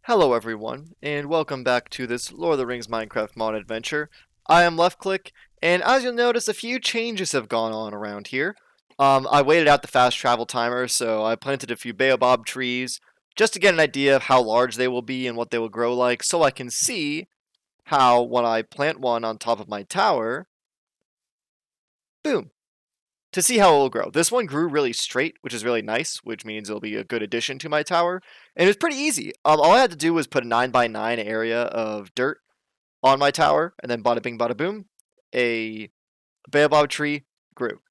Hello everyone, and welcome back to this Lord of the Rings Minecraft mod adventure. I am LeftClick, and as you'll notice, a few changes have gone on around here. I waited out the fast travel timer, so I planted a few baobab trees, just to get an idea of how large they will be and what they will grow like, so I can see how, when I plant one on top of my tower, boom, to see how it will grow. This one grew really straight, which is really nice, which means it'll be a good addition to my tower. And it was pretty easy. All I had to do was put a 9 by 9 area of dirt on my tower, and then bada bing, bada boom, a baobab tree grew.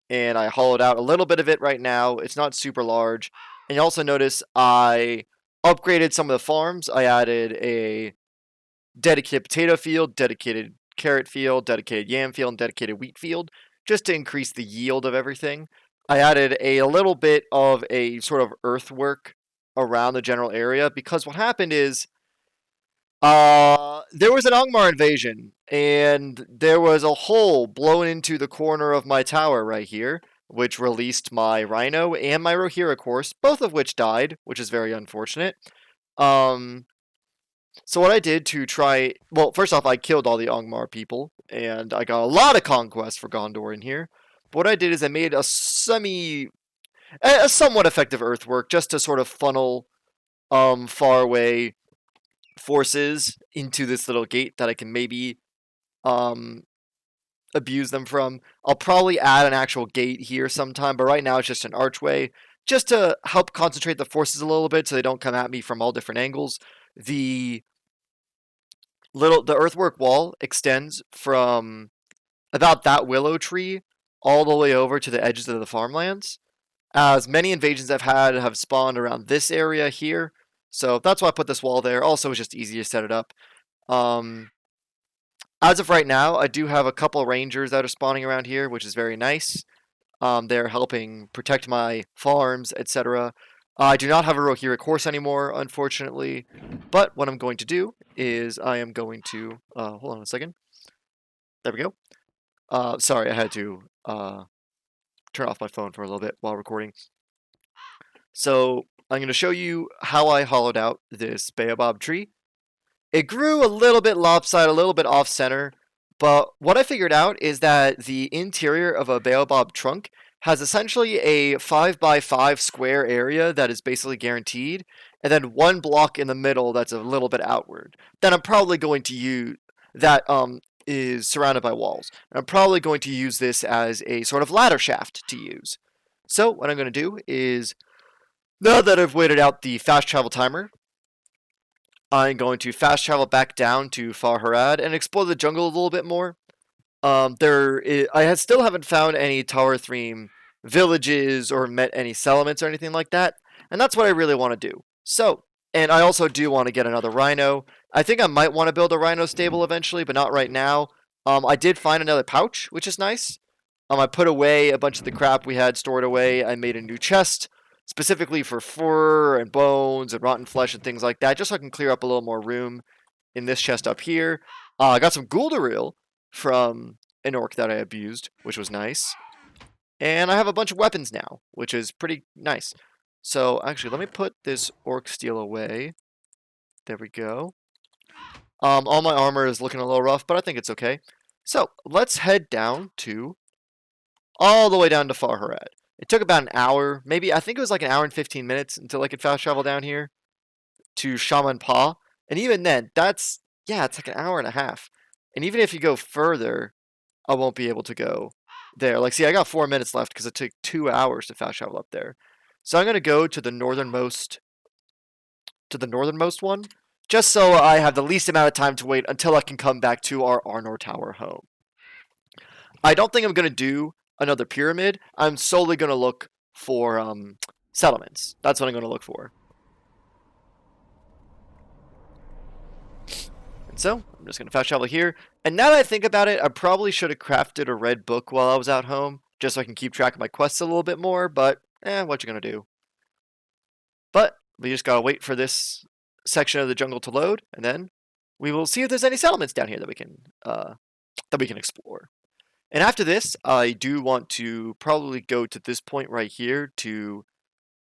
And I hollowed out a little bit of it right now. It's not super large. And you also notice I upgraded some of the farms. I added a dedicated potato field, dedicated carrot field, dedicated yam field, and dedicated wheat field, just to increase the yield of everything. I added a little bit of a sort of earthwork around the general area because what happened is there was an Angmar invasion, and there was a hole blown into the corner of my tower right here, which released my Rhino and my Rohirric horse, both of which died, which is very unfortunate. Um, so what I did to try, well, first off, I killed all the Angmar people, and I got a lot of conquest for Gondor in here. But what I did is I made a somewhat effective earthwork just to sort of funnel far away forces into this little gate that I can maybe um abuse them from. I'll probably add an actual gate here sometime, but right now it's just an archway, just to help concentrate the forces a little bit so they don't come at me from all different angles. The the earthwork wall extends from about that willow tree all the way over to the edges of the farmlands. As many invasions I've had have spawned around this area here, so that's why I put this wall there. Also, it's just easy to set it up. Um, as of right now, I do have a couple rangers that are spawning around here, which is very nice. They're helping protect my farms, etc. I do not have a Rohirric horse anymore, unfortunately. But what I'm going to do is I am going to hold on a second. There we go. Sorry, I had to turn off my phone for a little bit while recording. So I'm going to show you how I hollowed out this baobab tree. It grew a little bit lopsided, a little bit off center, but what I figured out is that the interior of a baobab trunk has essentially a 5 by 5 square area that is basically guaranteed, and then one block in the middle that's a little bit outward. Then I'm probably going to use that is surrounded by walls. And I'm probably going to use this as a sort of ladder shaft to use. So what I'm going to do is, now that I've waited out the fast travel timer, I'm going to fast travel back down to Farharad and explore the jungle a little bit more. I still haven't found any Taurethrim villages or met any settlements or anything like that, and that's what I really want to do. So, and I also do want to get another rhino. I think I might want to build a rhino stable eventually, but not right now. I did find another pouch, which is nice. I put away a bunch of the crap we had stored away. I made a new chest specifically for fur and bones and rotten flesh and things like that, just so I can clear up a little more room in this chest up here. I got some Guldaril from an orc that I abused, which was nice. And I have a bunch of weapons now, which is pretty nice. So, actually, let me put this orc steel away. There we go. All my armor is looking a little rough, but I think it's okay. So, let's head down to, all the way down to Farharad. It took about an hour, maybe, I think it was like an hour and 15 minutes until I could fast travel down here to Shaman Pa. And even then, yeah, it's like an hour and a half. And even if you go further, I won't be able to go there. Like, see, I got 4 minutes left because it took 2 hours to fast travel up there. So I'm going to go to the northernmost one, just so I have the least amount of time to wait until I can come back to our Arnor Tower home. I don't think I'm going to do another pyramid. I'm solely going to look for settlements. That's what I'm going to look for. And so, I'm just going to fast travel here. And now that I think about it, I probably should have crafted a red book while I was out home, just so I can keep track of my quests a little bit more, but, what you going to do? But, we just got to wait for this section of the jungle to load, and then we will see if there's any settlements down here that we can explore. And after this, I do want to probably go to this point right here to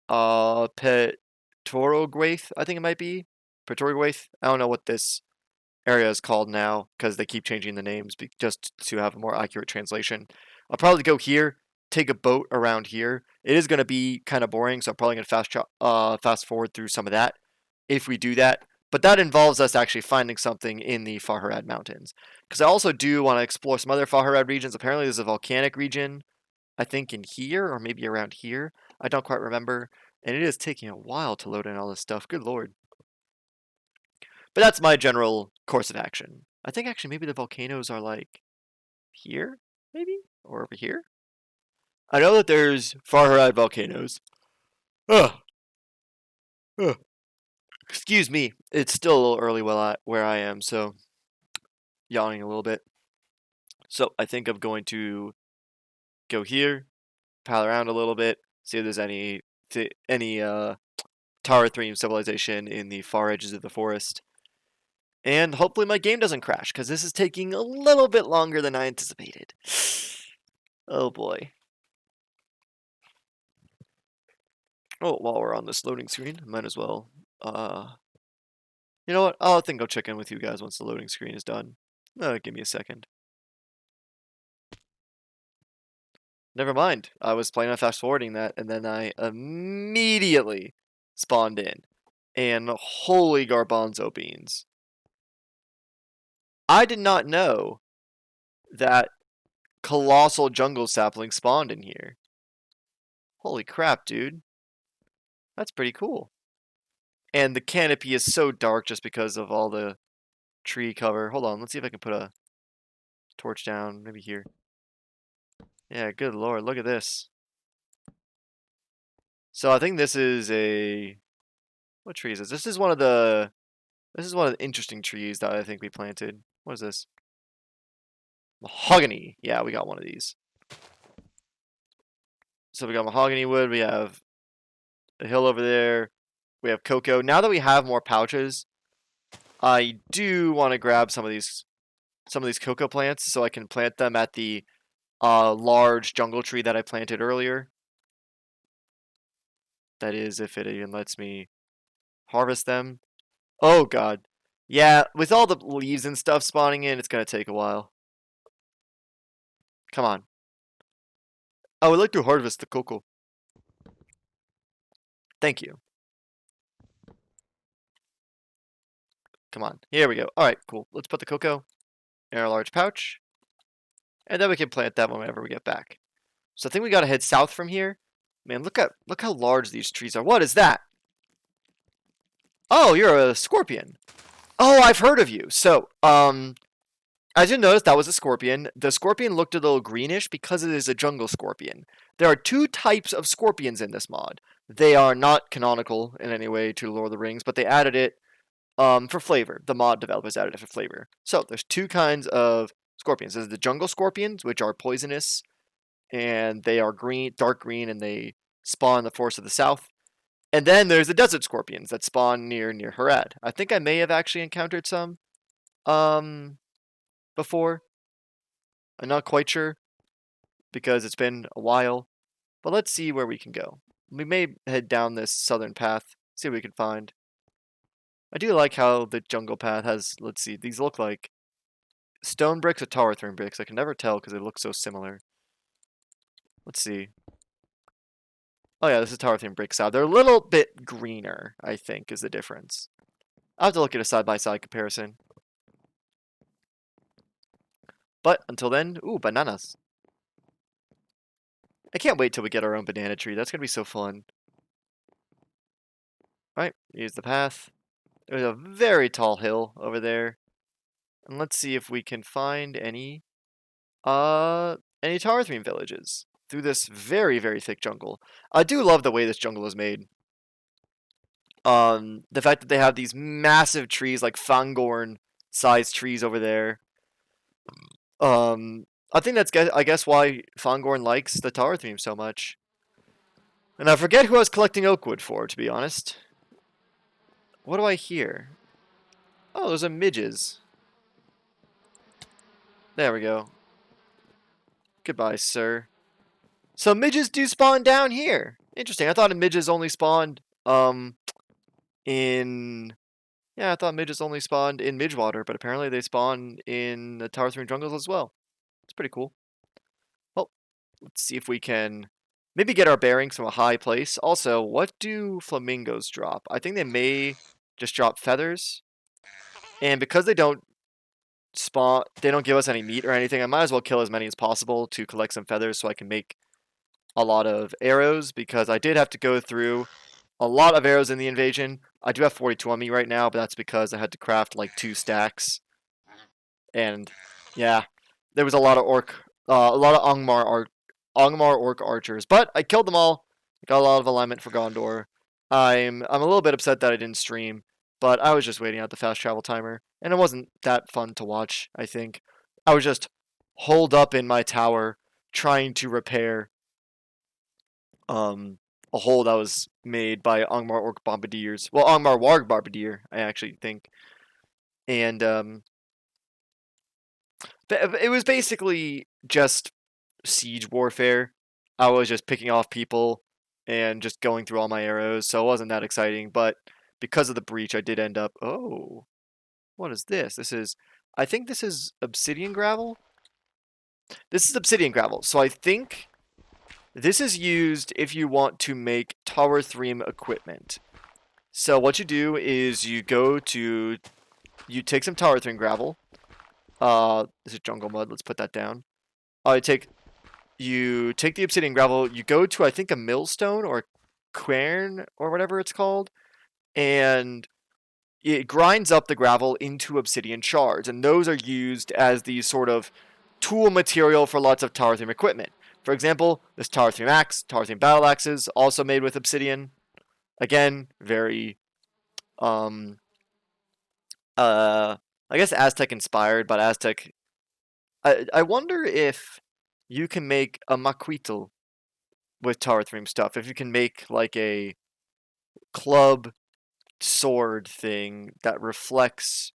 Pet Torogwraith, I think it might be. Pretoriawaith. I don't know what this area is called now because they keep changing the names just to have a more accurate translation. I'll probably go here, take a boat around here. It is going to be kind of boring, so I'm probably going to fast forward through some of that if we do that. But that involves us actually finding something in the Farharad Mountains. Because I also do want to explore some other Farharad regions. Apparently there's a volcanic region, I think in here, or maybe around here. I don't quite remember. And it is taking a while to load in all this stuff. Good lord. But that's my general course of action. I think actually maybe the volcanoes are like here, maybe? Or over here? I know that there's Farharad volcanoes. Ugh. Ugh. Excuse me. It's still a little early where I am, so yawning a little bit. So I think I'm going to go here, pal around a little bit, see if there's any Taurethrim civilization in the far edges of the forest. And hopefully my game doesn't crash, because this is taking a little bit longer than I anticipated. Oh boy. Oh, while we're on this loading screen, might as well, you know what? I think I'll check in with you guys once the loading screen is done. Give me a second. Never mind. I was planning on fast forwarding that, and then I immediately spawned in. And holy garbanzo beans. I did not know that colossal jungle sapling spawned in here. Holy crap, dude. That's pretty cool. And the canopy is so dark just because of all the tree cover. Hold on, let's see if I can put a torch down, maybe here. Yeah, good lord, look at this. So I think this is a... What tree is this? This is one of the interesting trees that I think we planted. What is this? Mahogany. Yeah, we got one of these. So we got mahogany wood, we have a hill over there, we have cocoa. Now that we have more pouches, I do want to grab some of these cocoa plants so I can plant them at the large jungle tree that I planted earlier. That is, if it even lets me harvest them. Oh god. Yeah, with all the leaves and stuff spawning in, it's going to take a while. Come on. I would like to harvest the cocoa. Thank you. Come on. Here we go. Alright, cool. Let's put the cocoa in our large pouch. And then we can plant that whenever we get back. So I think we gotta head south from here. Man, look how large these trees are. What is that? Oh, you're a scorpion. Oh, I've heard of you. So, as you noticed, that was a scorpion. The scorpion looked a little greenish because it is a jungle scorpion. There are two types of scorpions in this mod. They are not canonical in any way to Lord of the Rings, but they added it for flavor. The mod developers added it for flavor. So there's two kinds of scorpions. There's the jungle scorpions, which are poisonous, and they are green, dark green, and they spawn in the forests of the south. And then there's the desert scorpions that spawn near Harad. I think I may have actually encountered some before. I'm not quite sure because it's been a while. But let's see where we can go. We may head down this southern path, see what we can find. I do like how the jungle path has, let's see, these look like stone bricks or Taurethrim bricks. I can never tell because they look so similar. Let's see. Oh yeah, this is Taurethrim brick side. They're a little bit greener, I think, is the difference. I'll have to look at a side-by-side comparison. But until then, ooh, bananas. I can't wait till we get our own banana tree. That's gonna be so fun. Alright, here's the path. There's a very tall hill over there. And let's see if we can find any Taurethrim villages through this very, very thick jungle. I do love the way this jungle is made. The fact that they have these massive trees, like Fangorn sized trees over there. I think that's, I guess, why Fangorn likes the Taurethrim so much. And I forget who I was collecting oakwood for, to be honest. What do I hear? Oh, those are midges. There we go. Goodbye, sir. So midges do spawn down here. Interesting. I thought midges only spawned in Yeah, I thought midges only spawned in Midgewater, but apparently they spawn in the Taurethrim jungles as well. It's pretty cool. Well, let's see if we can maybe get our bearings from a high place. Also, what do flamingos drop? I think they may just drop feathers. And because they don't spawn, they don't give us any meat or anything, I might as well kill as many as possible to collect some feathers so I can make a lot of arrows, because I did have to go through a lot of arrows in the invasion. I do have 42 on me right now, but that's because I had to craft like 2 stacks. And yeah, there was a lot of a lot of Angmar orc archers, but I killed them all. Got a lot of alignment for Gondor. I'm a little bit upset that I didn't stream, but I was just waiting out the fast travel timer, and it wasn't that fun to watch. I think I was just holed up in my tower trying to repair um a hole that was made by Angmar orc bombardiers. Well, Angmar warg bombardier, I actually think, and it was basically just siege warfare. I was just picking off people and just going through all my arrows, so it wasn't that exciting. But because of the breach, I did end up. Oh, what is this? I think this is obsidian gravel. This is obsidian gravel. So I think this is used if you want to make Taurethrim equipment. So what you do is you take some Taurethrim gravel. This is jungle mud. Let's put that down. You take the obsidian gravel, you go to, I think, a millstone or quern or whatever it's called, and it grinds up the gravel into obsidian shards, and those are used as the sort of tool material for lots of Taurethrim equipment. For example, this Taurethrim axe, Taurethrim battle axes, also made with obsidian. Again, very, um, I guess Aztec inspired, but Aztec. I wonder if you can make a maquitl with Taurethrim stuff. If you can make like a club sword thing that reflects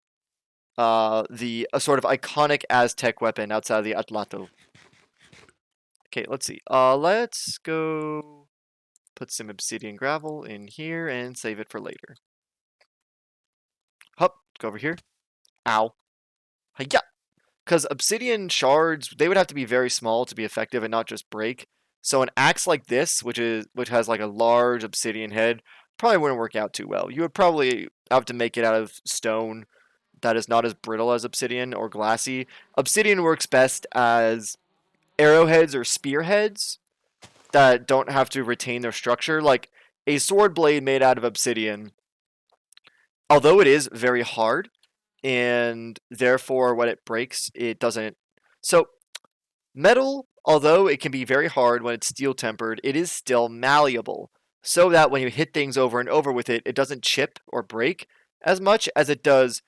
the a sort of iconic Aztec weapon outside of the Atlatl. Okay, let's see. Let's go put some obsidian gravel in here and save it for later. Hup, go over here. Ow. Hiya! Because obsidian shards, they would have to be very small to be effective and not just break. So an axe like this, which has like a large obsidian head, probably wouldn't work out too well. You would probably have to make it out of stone that is not as brittle as obsidian or glassy. Obsidian works best as arrowheads or spearheads that don't have to retain their structure. Like a sword blade made out of obsidian, although it is very hard, and therefore when it breaks, it doesn't. So metal, although it can be very hard when it's steel tempered, it is still malleable. So that when you hit things over and over with it, it doesn't chip or break as much as it does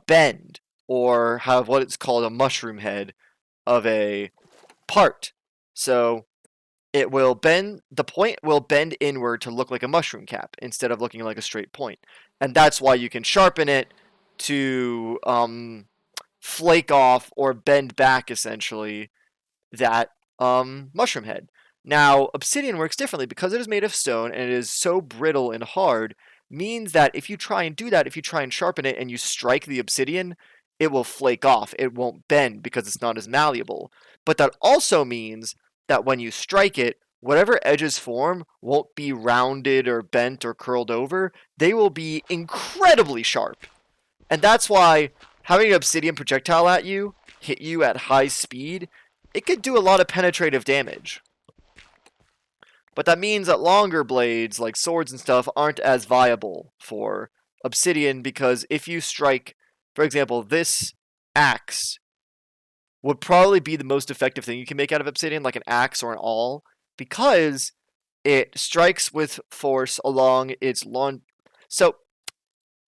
bend or have what it's called a mushroom head of a part. So it will bend, the point will bend inward to look like a mushroom cap instead of looking like a straight point. And that's why you can sharpen it to flake off or bend back essentially that mushroom head. Now, obsidian works differently because it is made of stone and it is so brittle and hard, means that if you try and do that, if you try and sharpen it and you strike the obsidian, it will flake off. It won't bend because it's not as malleable. But that also means that when you strike it, whatever edges form won't be rounded or bent or curled over. They will be incredibly sharp. And that's why having an obsidian projectile at you hit you at high speed, it could do a lot of penetrative damage. But that means that longer blades, like swords and stuff, aren't as viable for obsidian, because if you strike, for example, this axe would probably be the most effective thing you can make out of obsidian, like an axe or an awl, because it strikes with force along its long. So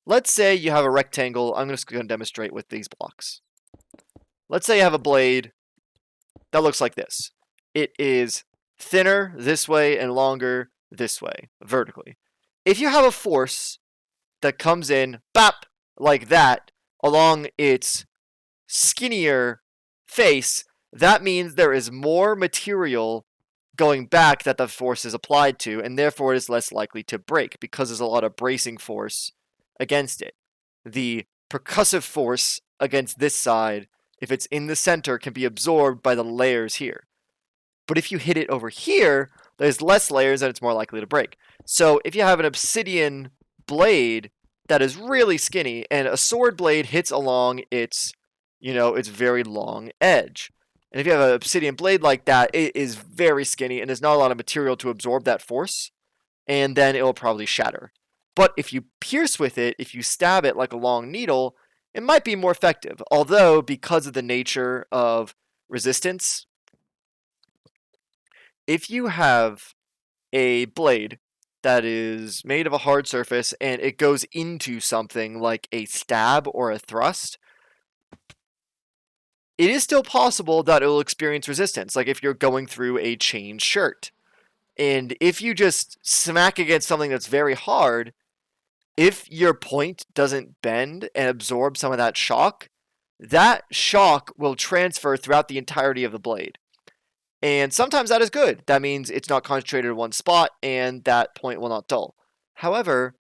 let's say you have a rectangle. I'm just going to demonstrate with these blocks. Let's say you have a blade that looks like this. It is thinner this way and longer this way, vertically. If you have a force that comes in, bap, like that, along its skinnier face, that means there is more material going back that the force is applied to, and therefore it is less likely to break because there's a lot of bracing force against it. the percussive force against this side, if it's in the center, can be absorbed by the layers here. But if you hit it over here, there's less layers and it's more likely to break. So if you have an obsidian blade that is really skinny and a sword blade hits along its very long edge. And if you have an obsidian blade like that, it is very skinny and there's not a lot of material to absorb that force, and then it will probably shatter. But if you pierce with it, if you stab it like a long needle, it might be more effective. Although, because of the nature of resistance, if you have a blade that is made of a hard surface and it goes into something like a stab or a thrust, it is still possible that it will experience resistance, like if you're going through a chain shirt. And if you just smack against something that's very hard, if your point doesn't bend and absorb some of that shock will transfer throughout the entirety of the blade. And sometimes that is good. That means it's not concentrated in one spot and that point will not dull. However,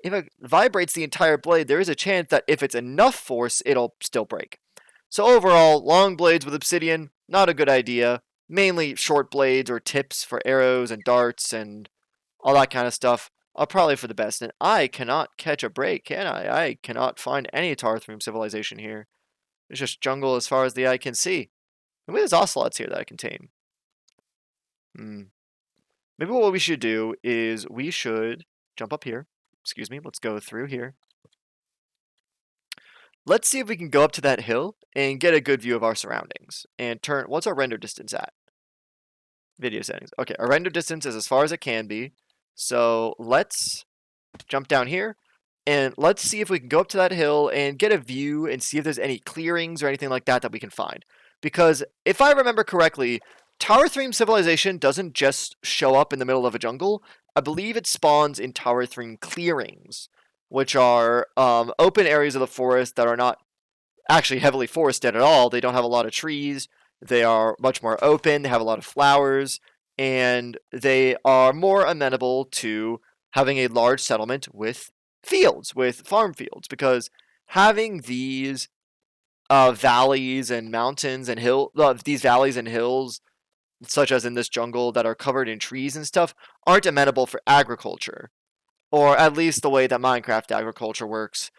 if it vibrates the entire blade, there is a chance that if it's enough force, it'll still break. So overall, long blades with obsidian, not a good idea. Mainly short blades or tips for arrows and darts and all that kind of stuff are probably for the best. And I cannot catch a break, can I? I cannot find any Taurethrim civilization here. It's just jungle as far as the eye can see. Maybe there's ocelots here that I can tame. Maybe what we should do is we should jump up here. Excuse me, let's go through here. Let's see if we can go up to that hill and get a good view of our surroundings. And what's our render distance at? Video settings. Okay, our render distance is as far as it can be. So let's jump down here and let's see if we can go up to that hill and get a view and see if there's any clearings or anything like that that we can find. Because if I remember correctly, Taurethrim civilization doesn't just show up in the middle of a jungle. I believe it spawns in Taurethrim clearings, which are open areas of the forest that are not actually heavily forested at all. They don't have a lot of trees. They are much more open. They have a lot of flowers. And they are more amenable to having a large settlement with fields, with farm fields. Because having these valleys and mountains and these valleys and hills, such as in this jungle, that are covered in trees and stuff, aren't amenable for agriculture. Or at least the way that Minecraft agriculture works.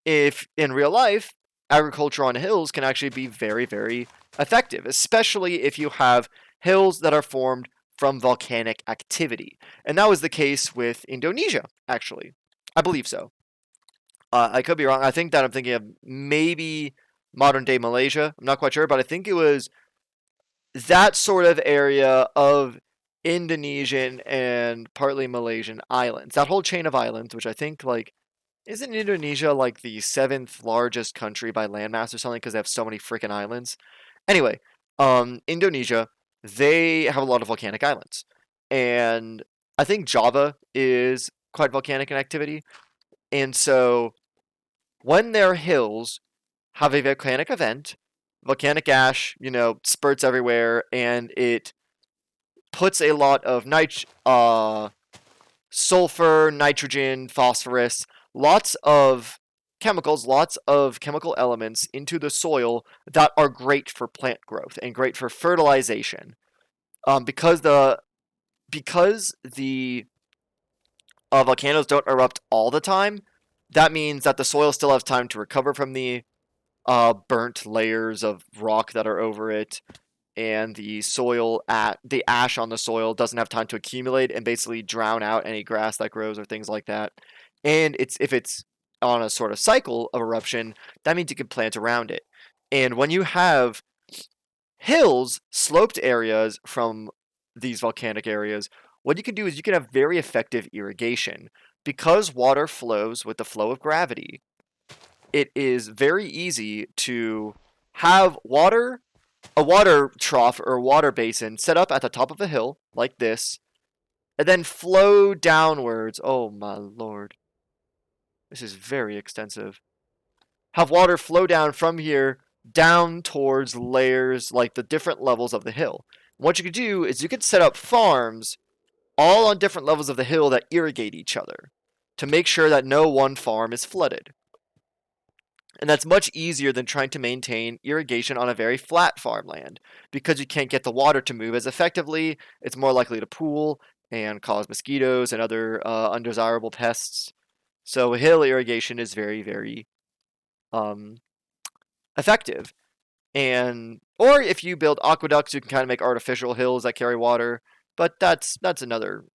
If in real life, agriculture on hills can actually be very, very effective, especially if you have hills that are formed from volcanic activity. And that was the case with Indonesia, actually. I believe so. I could be wrong. I think that I'm thinking of maybe modern-day Malaysia. I'm not quite sure, but I think it was that sort of area of Indonesian and partly Malaysian islands. That whole chain of islands, which I think, isn't Indonesia like the 7th largest country by landmass or something because they have so many freaking islands? Anyway, Indonesia, they have a lot of volcanic islands. And I think Java is quite volcanic in activity. And so when their hills have a volcanic event, volcanic ash, spurts everywhere, and it puts a lot of sulfur, nitrogen, phosphorus, lots of chemicals, lots of chemical elements into the soil that are great for plant growth and great for fertilization. Because the volcanoes don't erupt all the time, that means that the soil still has time to recover from the burnt layers of rock that are over it, and the ash on the soil doesn't have time to accumulate and basically drown out any grass that grows or things like that. And if it's on a sort of cycle of eruption, that means you can plant around it. And when you have hills, sloped areas from these volcanic areas, what you can do is you can have very effective irrigation. Because water flows with the flow of gravity, it is very easy to have a water trough or water basin set up at the top of a hill like this, and then flow downwards. Oh my lord. This is very extensive. Have water flow down from here down towards layers, like the different levels of the hill. What you could do is you could set up farms all on different levels of the hill that irrigate each other. to make sure that no one farm is flooded. And that's much easier than trying to maintain irrigation on a very flat farmland. Because you can't get the water to move as effectively, it's more likely to pool and cause mosquitoes and other undesirable pests. So hill irrigation is very, very um, effective. And or if you build aqueducts, you can kind of make artificial hills that carry water. But that's another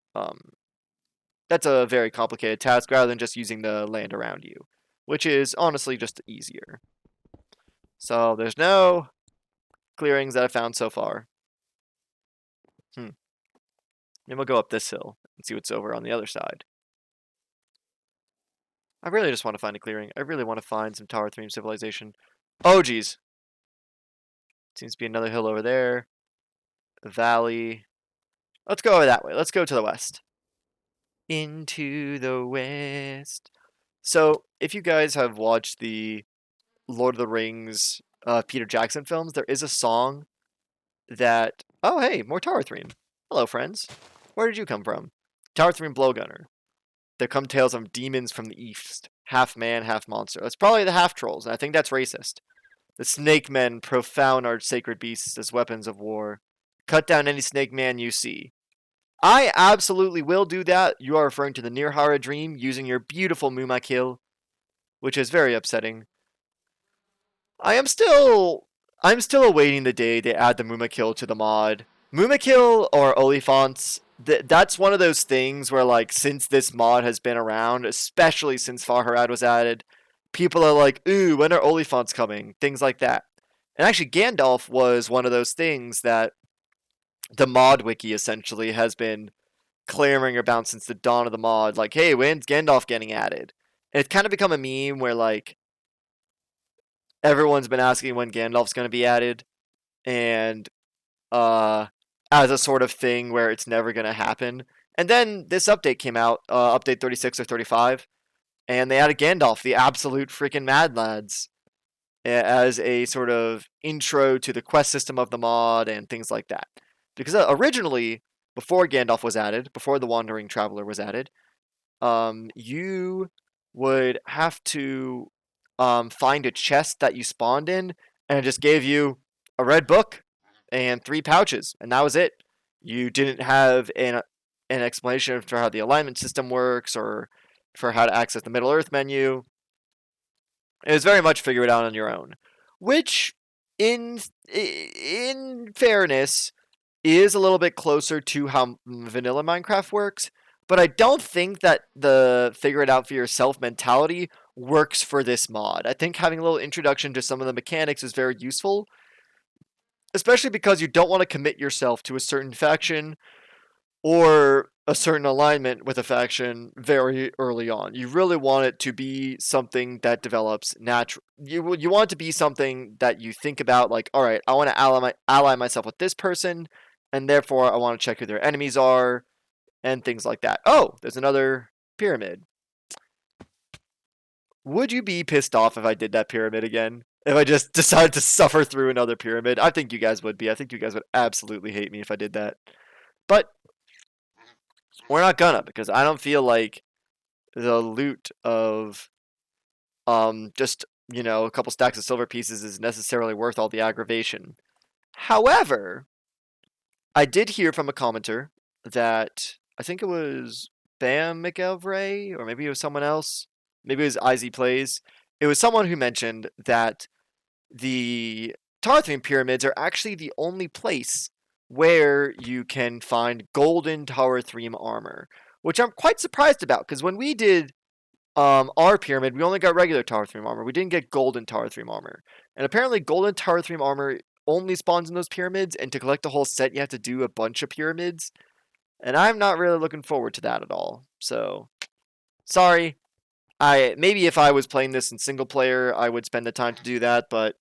that's a very complicated task rather than just using the land around you, which is honestly just easier. So there's no clearings that I found so far. Then we'll go up this hill and see what's over on the other side. I really just want to find a clearing. I really want to find some Taurethrim civilization. Oh, geez. Seems to be another hill over there. A valley. Let's go over that way. Let's go to the west. Into the west. So, if you guys have watched the Lord of the Rings Peter Jackson films, there is a song that... Oh, hey, more Taurethrim. Hello, friends. Where did you come from? Taurethrim Blowgunner. There come tales of demons from the east. Half man, half monster. That's probably the half-trolls, and I think that's racist. The snake men profound our sacred beasts as weapons of war. Cut down any snake man you see. I absolutely will do that. You are referring to the Nirhara dream using your beautiful Mumakil, which is very upsetting. I'm still awaiting the day they add the Mumakil to the mod. Mumakil or Oliphants, that's one of those things where, like, since this mod has been around, especially since Farharad was added, people are like, ooh, when are Oliphants coming? Things like that. And actually, Gandalf was one of those things that the mod wiki essentially has been clamoring about since the dawn of the mod. Like, hey, when's Gandalf getting added? And it's kind of become a meme where, like, everyone's been asking when Gandalf's going to be added. And, as a sort of thing where it's never going to happen. And then this update came out, update 36 or 35, and they added Gandalf, the absolute freaking Mad Lads, as a sort of intro to the quest system of the mod and things like that. Because originally, before Gandalf was added, before the Wandering Traveler was added, you would have to find a chest that you spawned in, and it just gave you a red book and 3 pouches, and that was it. You didn't have an explanation for how the alignment system works or for how to access the Middle Earth menu. It was very much figure it out on your own, which, in fairness, is a little bit closer to how vanilla Minecraft works. But I don't think that the figure it out for yourself mentality works for this mod. I think having a little introduction to some of the mechanics is very useful, especially because you don't want to commit yourself to a certain faction or a certain alignment with a faction very early on. You really want it to be something that develops natural. You want it to be something that you think about, like, all right, I want to ally myself with this person, and therefore I want to check who their enemies are, and things like that. Oh, there's another pyramid. Would you be pissed off if I did that pyramid again? If I just decided to suffer through another pyramid? I think you guys would be. I think you guys would absolutely hate me if I did that. But we're not gonna, because I don't feel like the loot of just, you know, a couple stacks of silver pieces is necessarily worth all the aggravation. However, I did hear from a commenter that I think it was Bam McElvray, or maybe it was someone else. Maybe it was IZ Plays. It was someone who mentioned that the Taurethrim pyramids are actually the only place where you can find golden Taurethrim armor, which I'm quite surprised about, because when we did our pyramid, we only got regular Taurethrim armor. We didn't get golden Taurethrim armor. And apparently golden Taurethrim armor only spawns in those pyramids, and to collect the whole set, you have to do a bunch of pyramids. And I'm not really looking forward to that at all. So, sorry. Maybe if I was playing this in single player, I would spend the time to do that, but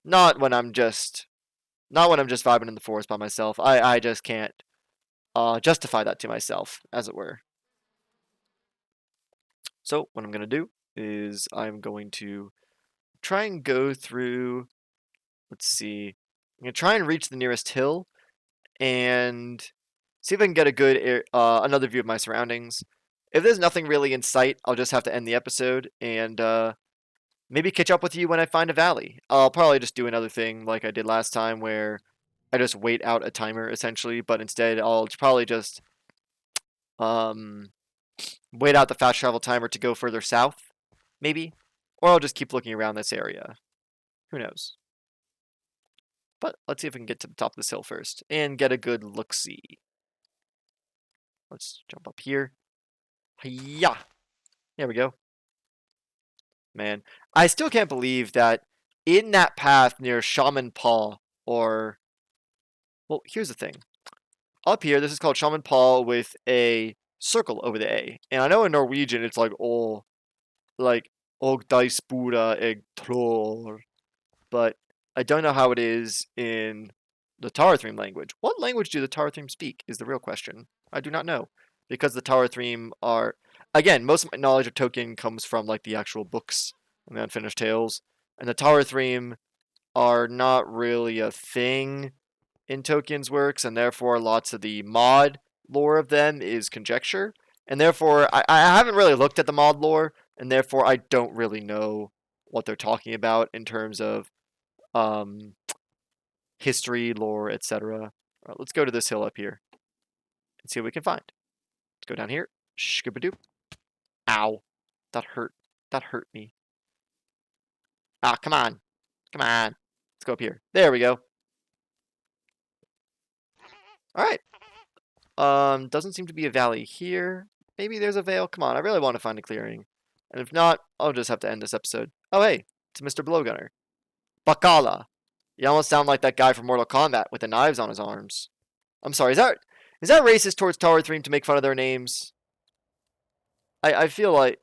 not when I'm just vibing in the forest by myself. I just can't justify that to myself, as it were. So what I'm gonna do is I'm going to try and go through. Let's see. I'm gonna try and reach the nearest hill and see if I can get a good another view of my surroundings. if there's nothing really in sight, I'll just have to end the episode and maybe catch up with you when I find a valley. I'll probably just do another thing like I did last time where I just wait out a timer essentially, but instead I'll probably just um wait out the fast travel timer to go further south, maybe, or I'll just keep looking around this area. Who knows? But let's see if we can get to the top of this hill first and get a good look-see. Let's jump up here. Yeah, there we go. Man, I still can't believe that in that path near Shaman Paw, or well, here's the thing. Up here, this is called Shaman Paw with a circle over the A. And I know in Norwegian it's like Og Daispura Eg Tror. But I don't know how it is in the Taurethrim language. What language do the Taurethrim speak is the real question. I do not know. Because the Taurethrim are, again, most of my knowledge of Tolkien comes from like the actual books and the Unfinished Tales. And the Taurethrim are not really a thing in Tolkien's works, and therefore lots of the mod lore of them is conjecture. And therefore, I haven't really looked at the mod lore, and therefore I don't really know what they're talking about in terms of um, history, lore, etc. Right, let's go to this hill up here and see what we can find. Let's go down here. Shkoopadoop. Ow. That hurt. That hurt me. Ah, come on. Come on. Let's go up here. There we go. Alright. Doesn't seem to be a valley here. Maybe there's a vale. Come on, I really want to find a clearing. And if not, I'll just have to end this episode. Oh, hey. It's Mr. Blowgunner. Bakala. You almost sound like that guy from Mortal Kombat with the knives on his arms. I'm sorry, is that racist towards Taurethrim to make fun of their names? I feel like...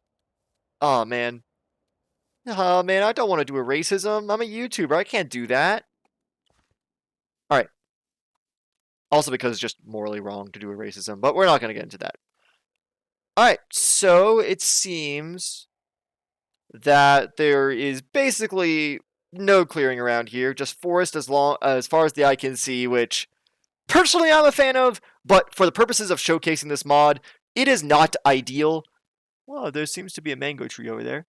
Oh, man. Oh, man, I don't want to do a racism. I'm a YouTuber. I can't do that. Alright. Also because it's just morally wrong to do a racism, but we're not going to get into that. Alright, so it seems that there is basically no clearing around here, just forest as far as the eye can see, which personally I'm a fan of, but for the purposes of showcasing this mod, it is not ideal. Well, there seems to be a mango tree over there.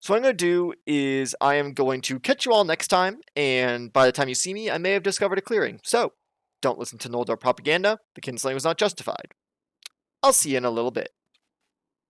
So what I'm going to do is I am going to catch you all next time, and by the time you see me, I may have discovered a clearing. So, don't listen to Noldor propaganda. The kinslaying was not justified. I'll see you in a little bit.